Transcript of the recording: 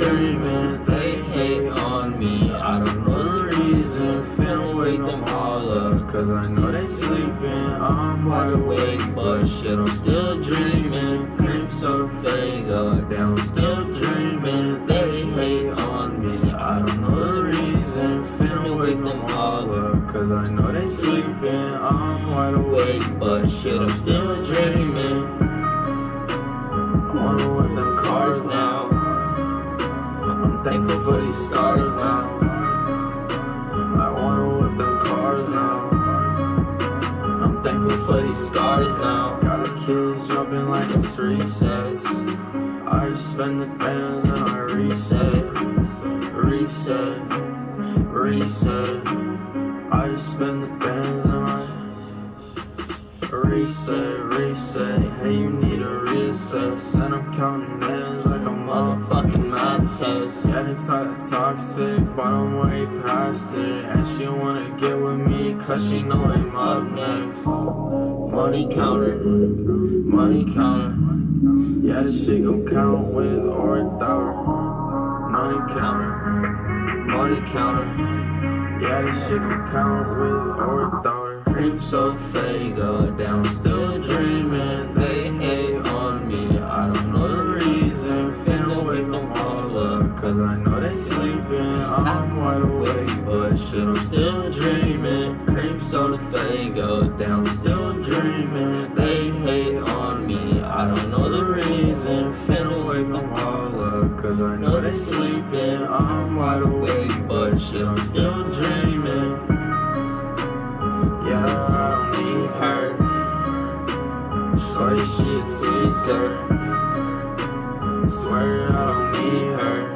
dreaming. They hate on me, I don't know the reason. Finna wake them all up, cause I know they sleeping. I'm wide awake, but shit, I'm still dreaming. Cream soda Faygo, damn, I'm still dreaming. They hate on me, I don't know the reason. Finna wake them all up, cause I know they sleeping. I'm wide awake, but shit, I'm still dreaming. I wanna whip them cars now. I'm thankful for these scars now. I wanna whip them cars now. I'm thankful for these scars now. Got the kids jumping like it's recess. I just spend the bands and I reset. Reset, reset. I just spend the bands and I reset, reset. Hey, you need a reassess. And I'm counting ends like a motherfucking math test. Getting toxic, but I'm way past it. And she wanna get with me cause she know I'm up next. Money counter, money counter. Yeah, this shit gon' count with or without her. Money counter, money counter. Yeah, this shit gon' count with or without her. Cream soda Faygo, down, still dreaming. They hate on me, I don't know the reason. Finna wake them all up, cause I know they sleeping. I'm wide awake, but shit, I'm still dreaming. Cream soda Faygo, down, still dreaming. They hate on me, I don't know the reason. Finna wake them all up, cause I know they sleeping. I'm wide awake, but shit, I'm still dreaming. Yeah, I don't need her. Shorty, she a teaser. Swear I don't need her.